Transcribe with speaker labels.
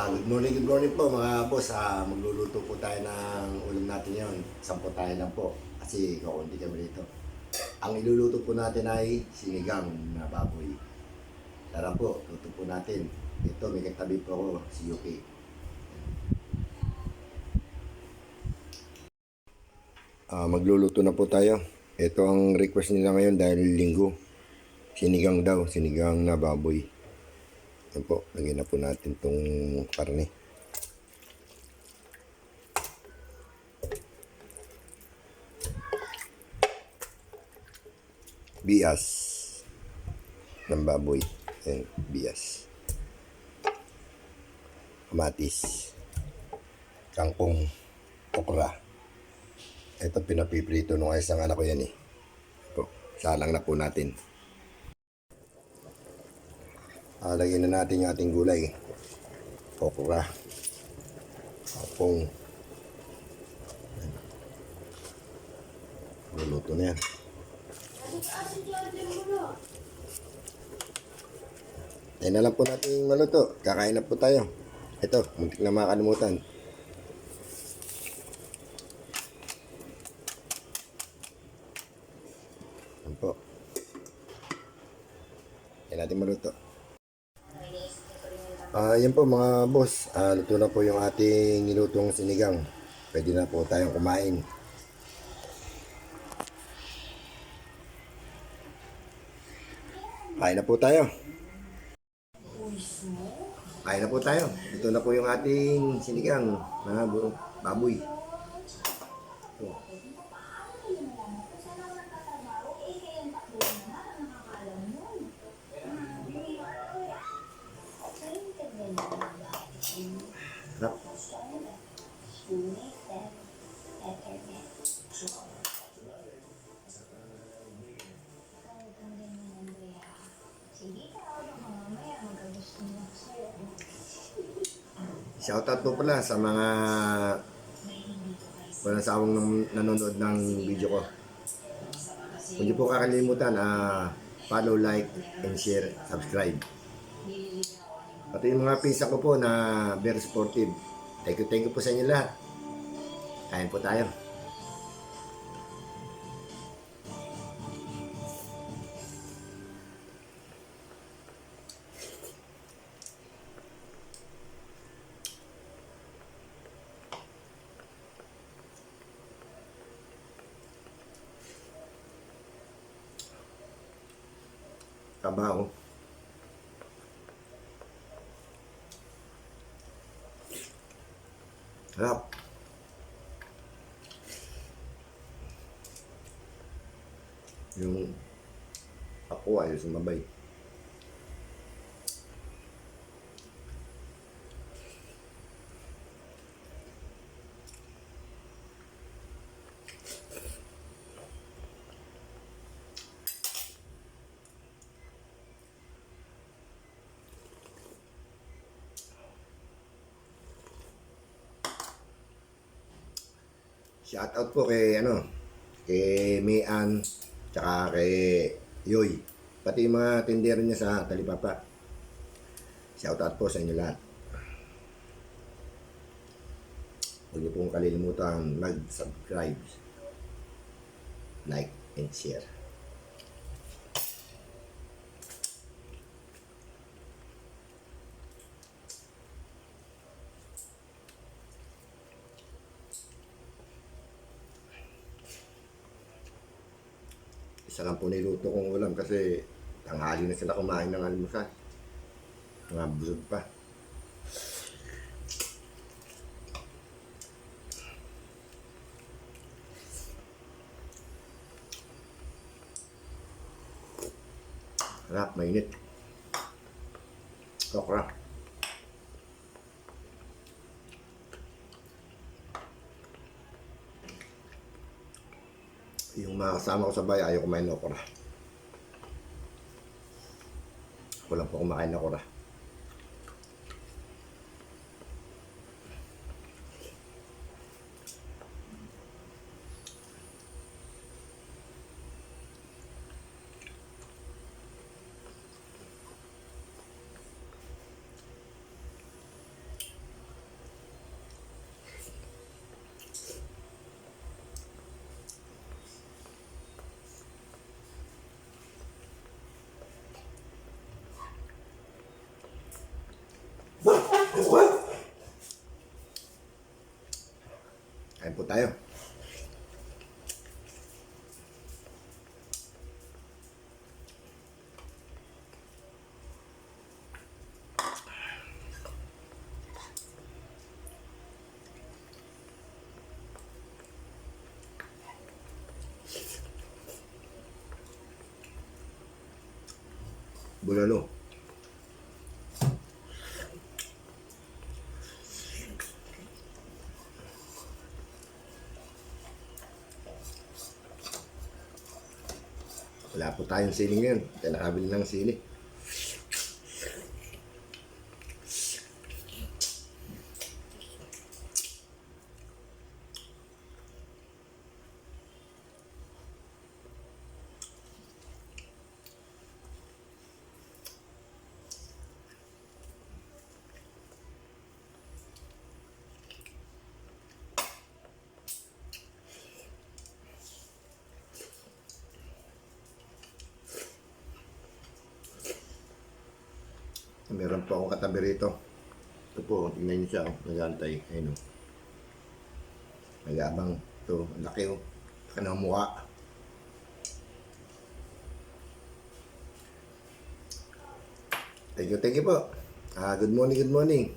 Speaker 1: Good morning po mga boss. Magluluto po tayo ng ulam natin ngayon. Sampo tayo lang po kasi kakunti kami dito. Ang iluluto po natin ay sinigang na baboy. Tara po, luto po natin. Ito, may katabi po ako, si Yuki. Magluluto na po tayo. Ito ang request nila ngayon dahil linggo. Sinigang daw, sinigang na baboy. Yan po, lagyan na po natin itong karne. Bias ng baboy. Yan, bias. Kamatis. Kangkong. Okra. Ito pinapiprito nung isang anak ko yan eh. Ito, salang na po natin. Lagyan na natin yung ating gulay. Okra. Kangkong. Luluto na yan. Tayo na lang po natin maluto. Kakain na po tayo. Ito, muntik na makakalimutan. Yan po. Tayo natin maluto. Yan po mga boss. Luto na po yung ating nilutong sinigang. Pwede na po tayong kumain. Kain na po tayo. Kain na po tayo. Ito na po yung ating sinigang na baboy. Ito. Sarap. Shoutout po pala sa mga walang sawang nanonood ng video ko. Huwag niyo po kakalimutan follow, like, and share, subscribe. Pati yung mga pisa ko po na very supportive. Thank you po sa inyo lahat. Kain po tayo. Kabaho. Harap. Yung ako ay sumabay. Shoutout po kay Mian, tsaka kay Yoy. Pati yung mga tindero niya sa Talipapa. Shoutout po sa inyo lahat. Huwag niyo pong kalilimutan mag-subscribe, like, and share. Isa lang po niluto kong ulam kasi tanghali na sila kumain ng almusal. Mga busog pa. Harap, mainit. Okra. Yung mga kasama ko sa bahay, ayaw kumain ng okra. Ako lang po kumakain ng okra. Kain po tayo. Bulalo. Wala po tayong sili ngayon. Kaya nakabili ng sili. Meron po akong katabi rito. Ito po, tingnan niyo siya. Nag-aantay. Ayun o. Nag-aabang. Ito, ang laki o. Kanang mukha. Thank you po. Good morning, good morning.